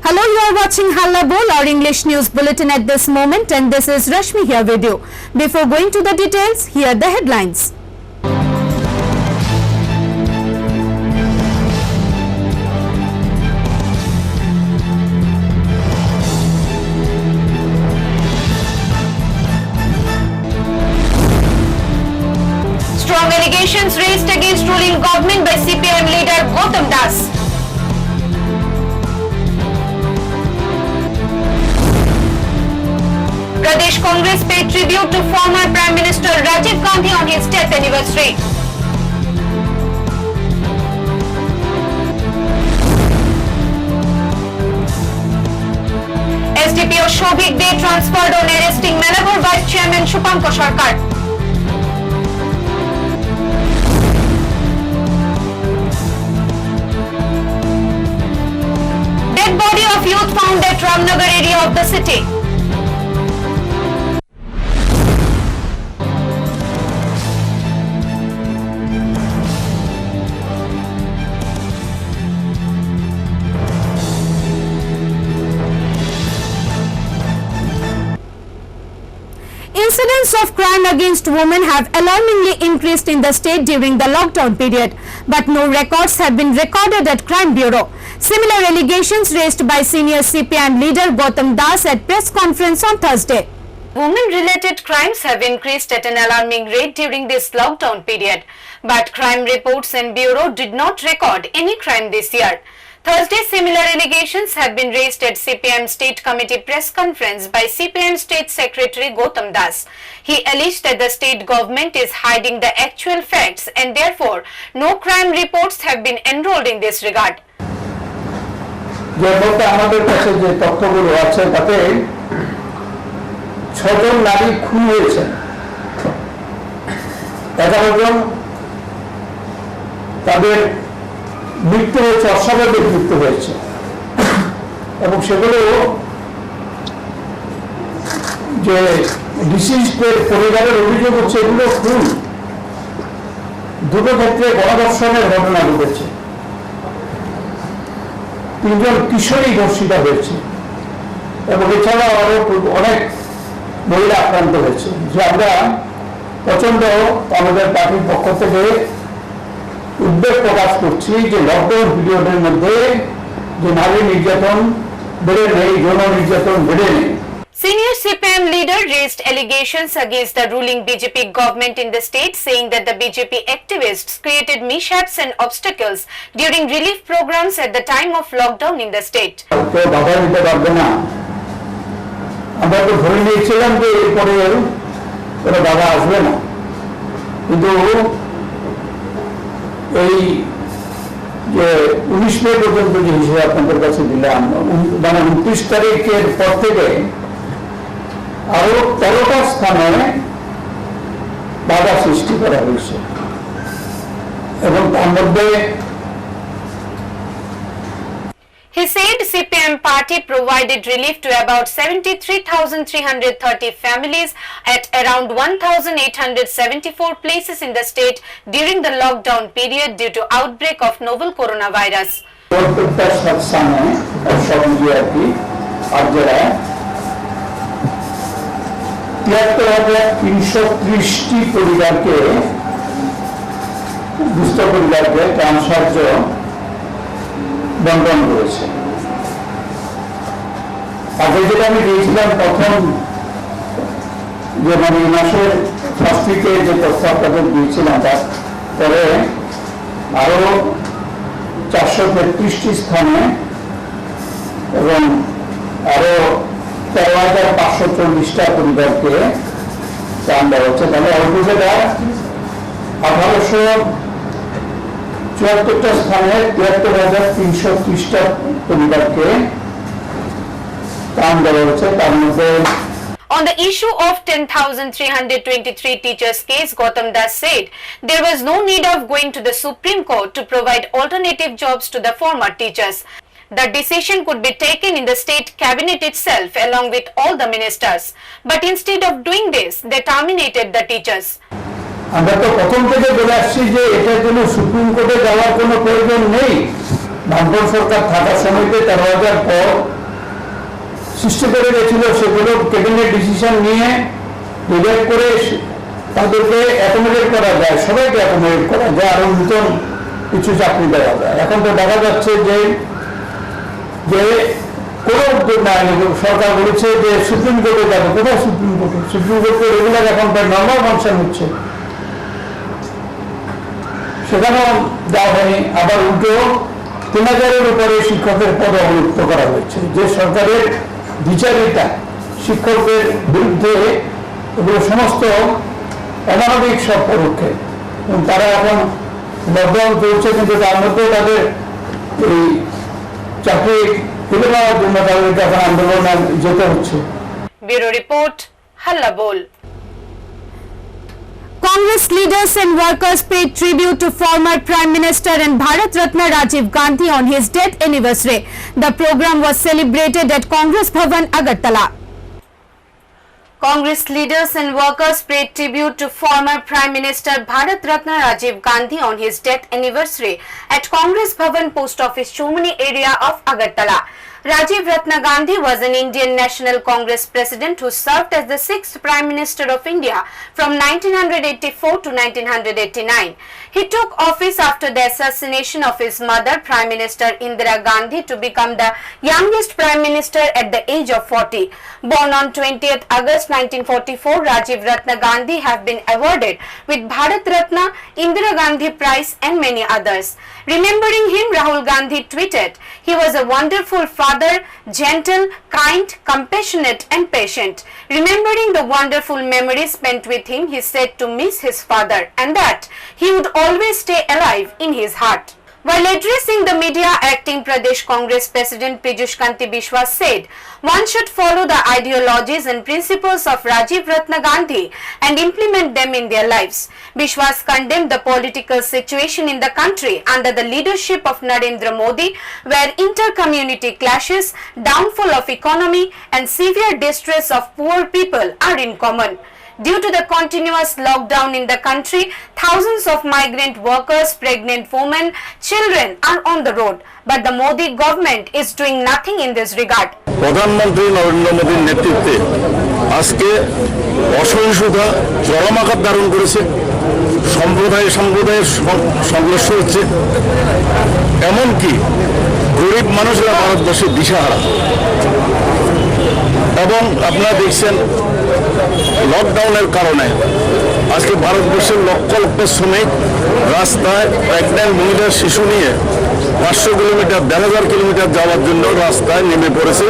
Hello, you are watching Halla Bol, our English news bulletin at this moment, and this is Rashmi here with you. Before going to the details, here are the headlines. Strong allegations raised against ruling government by CPM leader Gautam Das. Pradesh Congress paid tribute to former Prime Minister Rajiv Gandhi on his death anniversary. SDPO Shobhik Day transferred on arresting Melapur Vice Chairman Shupankar Sarkar. Dead body of youth found at Ramnagar area of the city. Incidents of crime against women have alarmingly increased in the state during the lockdown period, but no records have been recorded at Crime Bureau. Similar allegations raised by senior CPM leader Gautam Das at press conference on Thursday. Women-related crimes have increased at an alarming rate during this lockdown period, but crime reports and Bureau did not record any crime this year. Thursday, similar allegations have been raised at CPM State Committee press conference by CPM State Secretary Gautam Das. He alleged that the state government is hiding the actual facts and therefore no crime reports have been enrolled in this regard. আমাদের কাছে যে তথ্যগুলো আছে তাতে 6 জন নারী খুন হয়েছে, 11 জন তাদের মৃত্যু হয়েছে, অস্বাভাবিক মৃত্যু হয়েছে এবং সেগুলো যে ডিসিজদের পরিবারের অভিযোগ হচ্ছে এগুলো খুন। দুটো ক্ষেত্রে গণধর্ষণের ঘটনা ঘটেছে, 3 জন কিশোরী ধর্ষিতা হয়েছে এবং এছাড়াও আরো অনেক মহিলা আক্রান্ত হয়েছে। যে আমরা প্রচন্ড আমাদের পার্টির পক্ষ থেকে উদ্বেগ প্রকাশ করছি যে লকডাউন পিরিয়ডের মধ্যে যে নারী নির্যাতন বেড়ে নেই, যৌন নির্যাতন বেড়ে নেই। Senior CPM leader raised allegations against the ruling BJP government in the state, saying that the BJP activists created mishaps and obstacles during relief programs at the time of lockdown in the state. তো বাধা দিতে পারবে না, আমরা তো ধরে নিয়েছিলাম যে এরপরে কোনো বাধা আসবে না, কিন্তু এই যে 19 মে পর্যন্ত যে হিসেবে আপনাদের কাছে দিলাম, মানে 29 তারিখের পর থেকে আরো 13টা স্থানে বাধা সৃষ্টি করা হয়েছে এবং তার মধ্যে He said CPM party provided relief to about 73,330 families at around 1,874 places in the state during the lockdown period due to outbreak of novel coronavirus. প্রত্যেকটা স্থানে সব মিলিয়ে আর কি আর জেলায় 73,330টি পরিবারকে, দুস্থ পরিবারকে ত্রাণ সাহায্য বন্টন করেছে। আগে যেটা আমি দিয়েছিলাম প্রথম যে মানে মাসের ফার্স্ট উইকে যে তথ্য আপনাদের দিয়েছিলাম, তারপরে আরো 433টি স্থানে এবং আরো 13,540টা পরিবারকে ত্রাণ দেওয়া হচ্ছে। তাহলে অলরেডি 1874টা স্থানে 73,330টা পরিবারকে ত্রাণ দেওয়া হচ্ছে। তার মধ্যে On the issue of 10,323 teachers case, Gautam Das said there was no need of going to the Supreme Court to provide alternative jobs to the former teachers. The decision could be taken in the state cabinet itself along with all the ministers. But instead of doing this, they terminated the teachers. আমরা তো প্রথম থেকে বলে আসছি যে এটার জন্য supreme কোর্টে যাওয়ার কোনো প্রয়োজন নেই। বামপন্থী সরকার থাকার সময়তে 13,000 পদ সৃষ্টি করে গেছিল সেগুলো ক্যাবিনেট ডিসিশন নিয়ে রিজেক্ট করে তাদেরকে অ্যাকোমোডেট করা যায়, সবাইকে অ্যাকোমোডেট করা যায়, আরো নতুন কিছু চাকরি দেওয়া যায়। এখন তো দেখা যাচ্ছে যে কোনো উদ্যোগ নাই, সরকার বলেছে যে সুপ্রিম কোর্টে যাবে। কোথায় সুপ্রিম কোর্টে? সুপ্রিম কোর্টে রেগুলার এখন প্রায় নর্মাল ফাংশন হচ্ছে, সেখানেও দেওয়া হয়নি। আবার উল্টো 3000-এর উপরে শিক্ষকের পদ অবলুপ্ত করা হয়েছে। যে সরকারের বিচারিতা শিক্ষকদের বিরুদ্ধে, এগুলো সমস্ত অমানবিক সব পদক্ষেপ। এবং তারা এখন লকডাউন চলছে, কিন্তু তার মধ্যে তাদের এই চাকরি তুলে নেওয়ার জন্য তাদেরকে এখন আন্দোলনে যেতে হচ্ছে। ব্যুরো রিপোর্ট, হাল্লা বল। Congress leaders and workers paid tribute to former Prime Minister and Bharat Ratna Rajiv Gandhi on his death anniversary. The program was celebrated at Congress Bhavan, Agartala. Congress leaders and workers paid tribute to former Prime Minister Bharat Ratna Rajiv Gandhi on his death anniversary at Congress Bhavan, Post Office, Chomani area of Agartala. Rajiv Ratna Gandhi was an Indian National Congress president who served as the 6th Prime Minister of India from 1984 to 1989. He took office after the assassination of his mother, Prime Minister Indira Gandhi, to become the youngest Prime Minister at the age of 40. Born on 20th August 1944, Rajiv Ratna Gandhi have been awarded with Bharat Ratna, Indira Gandhi Prize and many others. Remembering him, Rahul Gandhi tweeted, "He was a wonderful father, gentle, kind, compassionate and patient. Remembering the wonderful memories spent with him, he said to miss his father and that he would always stay alive in his heart." While addressing the media, acting Pradesh Congress President Piyush Kanti Biswas said, "One should follow the ideologies and principles of Rajiv Ratna Gandhi and implement them in their lives." Biswas condemned the political situation in the country under the leadership of Narendra Modi, where inter-community clashes, downfall of economy and severe distress of poor people are in common. Due to the continuous lockdown in the country, thousands of migrant workers, pregnant women, children are on the road, but the Modi government is doing nothing in this regard. প্রধানমন্ত্রী নরেন্দ্র মোদীর নেতৃত্বে আজকে অসহিষ্ণুতা চরম আকার ধারণ করেছে, সম্প্রদায়ের সংঘর্ষ হচ্ছে, এমনকি গরিব মানুষরা ভারতবর্ষে দিশাহারা। এবং আপনারা দেখছেন লকডাউনের কারণে আজকে ভারতবর্ষের লক্ষ লক্ষ শ্রমিক রাস্তায় প্রেগন্যান্ট মহিলা শিশু নিয়ে 500 কিলোমিটার 1500 কিলোমিটার যাওয়ার জন্য রাস্তায় নেমে পড়েছে।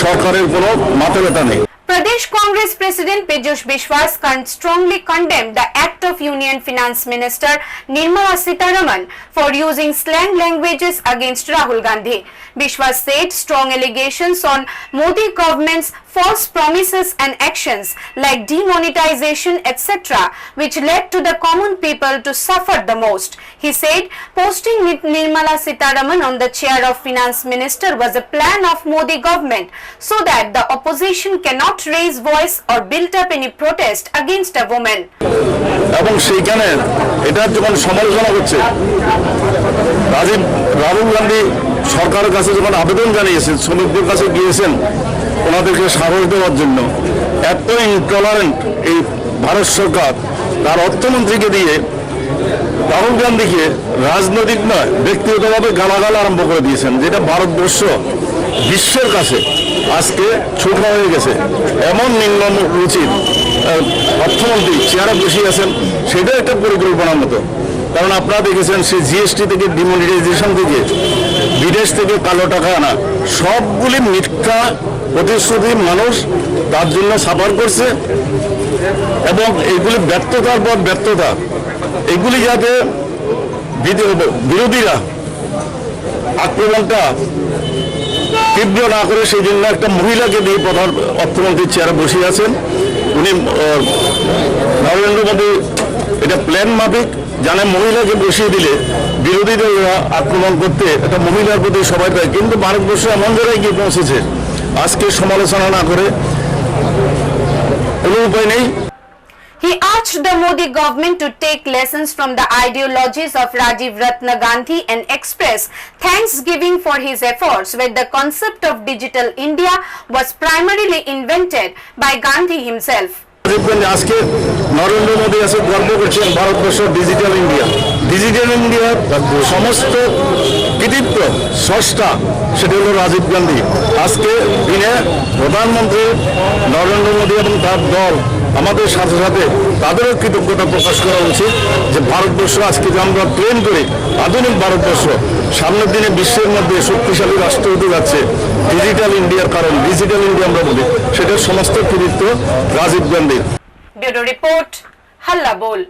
সরকারের কোনো মাথা ব্যথা নেই। Pradesh Congress President Piyush Biswas strongly condemned the act of Union Finance Minister Nirmala Sitharaman for using slang languages against Rahul Gandhi. Biswas said strong allegations on Modi government's false promises and actions like demonetization etc., which led to the common people to suffer the most. He said posting Nirmala Sitharaman on the chair of Finance Minister was a plan of Modi government so that the opposition cannot raise voice or build up any protest against a woman. এবং সেইখানে এটার যখন সমালোচনা হচ্ছে, রাহুল গান্ধী সরকারের কাছে যখন আবেদন জানিয়েছেন, শ্রমিকদের কাছে গিয়েছেন ওনাদেরকে সাহস দেওয়ার জন্য, এত ইনটলারেন্ট এই ভারত সরকার তার অর্থমন্ত্রীকে দিয়ে রাহুল গান্ধীকে রাজনৈতিক নয় ব্যক্তিগতভাবে গালাগাল আরম্ভ করে দিয়েছেন, যেটা ভারতবর্ষ বিশ্বের কাছে আজকে ছোট হয়ে গেছে। এমন নিম্ন রুচির অর্থমন্ত্রী চেয়ারে বসে আছেন, সেটা একটা পরিকল্পনার মতো। কারণ আপনারা দেখেছেন সে জিএসটি থেকে ডিমনিটাইজেশন থেকে বিদেশ থেকে কালো টাকা আনা সবগুলি মিথ্যা প্রতিশ্রুতি, মানুষ তার জন্য সাফার করছে। এবং এইগুলি ব্যর্থতার পর ব্যর্থতা, এগুলি যাতে বিরোধীরা আক্রমণটা তীব্র না করে সেই জন্য একটা মহিলাকে দিয়ে প্রধান অর্থমন্ত্রীর চেয়ারে বসে আছেন। উনি নরেন্দ্র মোদী এটা প্ল্যান মাফিক জানে, মহিলাকে বসিয়ে দিলে বিরোধীরা আক্রমণ করতে একটা মহিলার প্রতি সবাই পায়। কিন্তু ভারতবর্ষ এমন জায়গায় গিয়ে পৌঁছেছে আজকে সমালোচনা না করে কোনো উপায় নেই। He urged the Modi government to take lessons from the ideologies of Rajiv Ratna Gandhi and express thanksgiving for his efforts, where the concept of digital India was primarily invented by Gandhi himself. আজকে নরেন্দ্র মোদী আছে গর্ব করছেন Bharatvarsha digital India সমস্ত কৃতিত্ব স্রষ্টা সেটা হলো রাজীব গান্ধী। আজকে দিনে প্রধানমন্ত্রী নরেন্দ্র মোদী এবং তার দল আমাদের সাথে সাথে তাদেরও কৃতজ্ঞতা প্রকাশ করা উচিত যে ভারতবর্ষ আজকে যে আমরা ট্রেন করি আধুনিক ভারতবর্ষ সামনের দিনে বিশ্বের মধ্যে শক্তিশালী রাষ্ট্র হতে যাচ্ছে ডিজিটাল ইন্ডিয়ার কারণ ডিজিটাল ইন্ডিয়া আমরা বলি সেটার সমস্ত কৃতিত্ব Rajib Gandhi. Bureau Report, Halla Bol.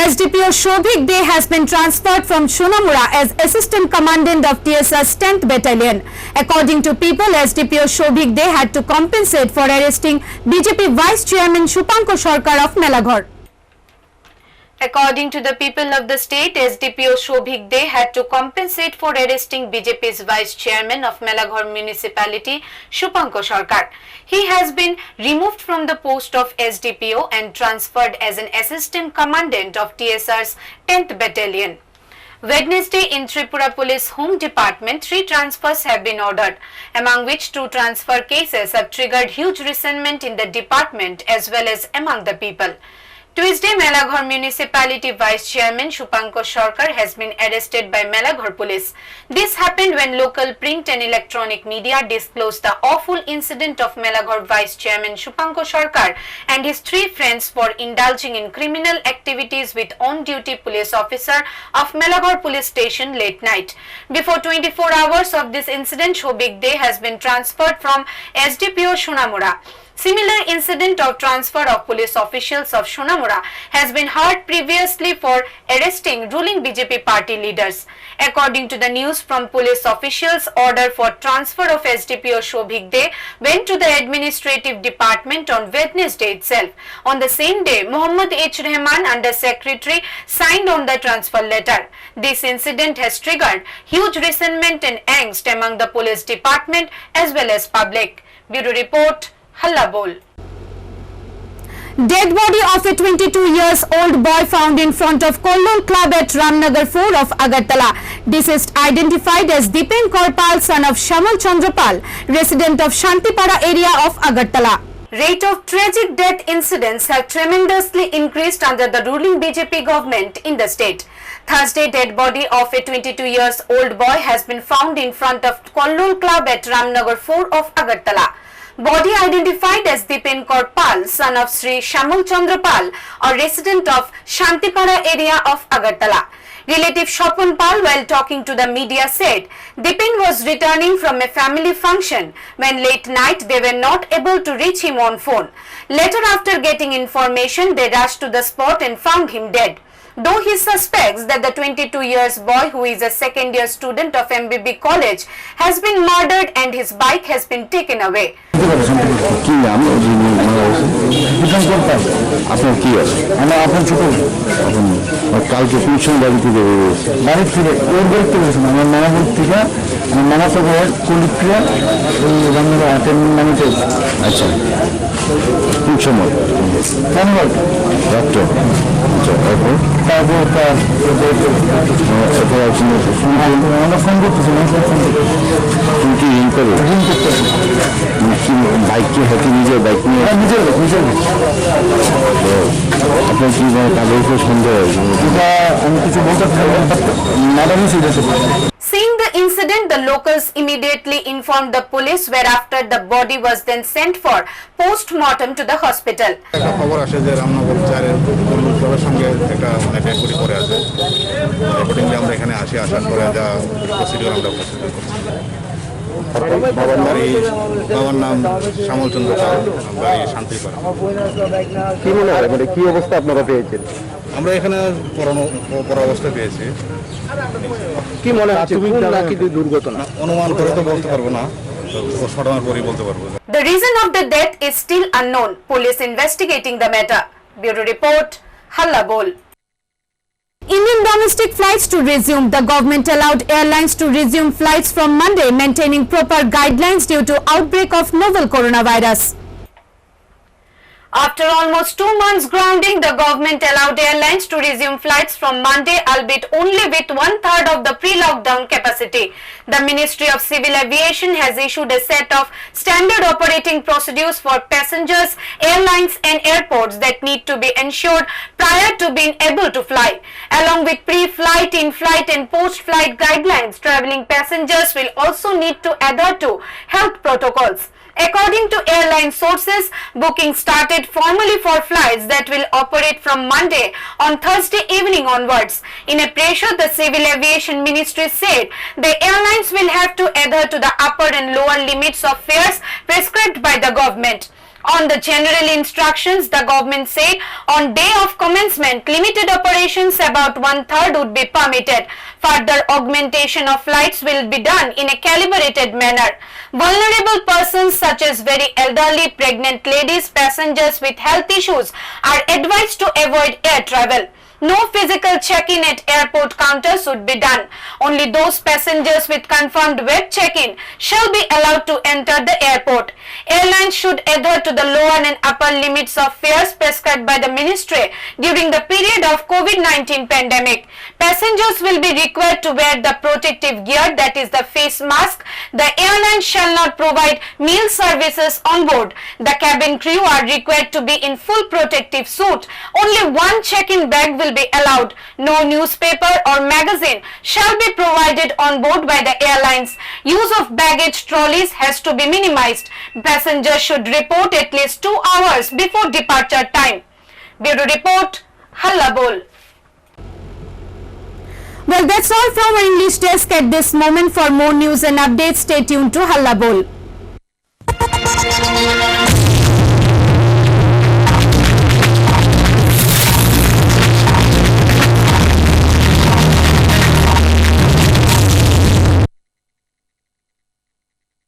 SDPO Shobhik Dey has been transferred from Shunamura as Assistant Commandant of TSR's 10th Battalion. According to people, SDPO Shobhik Dey had to compensate for arresting BJP Vice Chairman Shupanko Sarkar of Melaghar. According to the people of the state, SDPO Shobhik Dey had to compensate for arresting BJP's Vice Chairman of Melaghar Municipality, Shupanko Sarkar. He has been removed from the post of SDPO and transferred as an Assistant Commandant of TSR's 10th Battalion. Wednesday in Tripura Police Home Department, 3 transfers have been ordered, among which 2 transfer cases have triggered huge resentment in the department as well as among the people. Tuesday, Melaghar Municipality Vice Chairman Shupanko Sarkar has been arrested by Melaghar Police. This happened when local print and electronic media disclosed the awful incident of Melaghar Vice Chairman Shupanko Sarkar and his 3 friends for indulging in criminal activities with on-duty police officer of Melaghar Police Station late night. Before 24 hours of this incident, Shobhik Dey has been transferred from SDPO Shunamura. Similar incident of transfer of police officials of Shunamura has been heard previously for arresting ruling BJP party leaders. According to the news from police officials, order for transfer of SDPO Shobhik Dey went to the administrative department on Wednesday itself. On the same day, Mohammad H. Rahman, Under Secretary, signed on the transfer letter. This incident has triggered huge resentment and angst among the police department as well as public. Bureau Report, Halla Bol. Dead body of a 22-year-old boy found in front of Kollol Club at Ramnagar 4 of Agartala. Deceased identified as Dipen Korpal, son of Shamal Chandrapal, resident of Shantipara area of Agartala. Rate of tragic death incidents have tremendously increased under the ruling BJP government in the state. Thursday, dead body of a 22-year-old boy has been found in front of Kollol Club at Ramnagar 4 of Agartala. Body identified as Dipen Korpal, son of Sri Shamal Chandrapal, a resident of Shantipara area of Agartala. Relative Shopon Pal, while talking to the media, said Dipen was returning from a family function when late night they were not able to reach him on phone. Later, after getting information, they rushed to the spot and found him dead. Though he suspects that the 22-year-old boy, who is a second-year student of MBB College, has been murdered and his bike has been taken away. কি নাম আপনার কি আছে আমার আপনার ছোট কালকে tuition বাড়িতে বাড়ির থেকে ওর বাড়িতে গেছিলাম আমার মামা বাড়ির থেকে আমার মামা তো কলিক্রিয়া ওই রান্নার 10 মিনিটে আচ্ছা কোন সময় ধন্যবাদ ডক্টর আচ্ছা তারপর আমরা ফোন করতেছিলাম তুমি কি রিং করো রিং করতেছি বাইক কি হাতে নিজের বাইক নিয়ে নিজের আপনার কি তাদের উপর সন্দেহ আমি কিছু বলতে ম্যাডামই serious. Seeing the incident, the locals immediately informed the police, whereafter the body was then sent for post-mortem to the hospital. একটা খবর আসে যে রামনগর 4-এর কর্মীদের সঙ্গে একটা ডেড বডি পড়ে আছে। রিপোর্টিংলি আমরা এখানে আসার পরে যা প্রসিডিউর আমরা প্রসিডিউর করছি। বাবার নাম শ্যামল চন্দ্র পাল, বাড়ি শান্তিপাড়া। কি মনে হয় মানে কি অবস্থা আপনারা পেয়েছেন? আমরা এখানে পড়া অবস্থায় পেয়েছি। কি মনে হচ্ছে নাকি দুর্ঘটনা? অনুমান করে তো বলতে পারবো না, ঘটনার পরই বলতে পারবো। The reason of the death is still unknown. Police investigating the matter. Bureau Report, Halla Bol. Indian domestic flights to resume. The government allowed airlines to resume flights from Monday, maintaining proper guidelines due to outbreak of novel coronavirus. After almost 2 months grounding, the government allowed airlines to resume flights from Monday, albeit only with 1/3 of the pre-lockdown capacity. The Ministry of Civil Aviation has issued a set of standard operating procedures for passengers, airlines and airports that need to be ensured prior to being able to fly. Along with pre-flight, in-flight and post-flight guidelines, travelling passengers will also need to adhere to health protocols. According to airline sources, booking started formally for flights that will operate from Monday on Thursday evening onwards. In a pressure, the Civil Aviation Ministry said the airlines will have to adhere to the upper and lower limits of fares prescribed by the government. On the general instructions, the government said on day of commencement, limited operations about 1/3 would be permitted. Further augmentation of flights will be done in a calibrated manner. Vulnerable persons such as very elderly, pregnant ladies, passengers with health issues are advised to avoid air travel. No physical check-in at airport counters would be done. Only those passengers with confirmed web check-in shall be allowed to enter the airport. Airlines should adhere to the lower and upper limits of fares prescribed by the ministry during the period of COVID-19 pandemic. Passengers will be required to wear the protective gear, that is the face mask. The airline shall not provide meal services on board. The cabin crew are required to be in full protective suit. Only one check-in bag will be allowed. No newspaper or magazine shall be provided on board by the airlines. Use of baggage trolleys has to be minimized. Passengers should report at least 2 hours before departure time. Bureau Report, Halla Bol. Well, that's all from our English desk at this moment. For more news and updates, stay tuned to Halla Bol.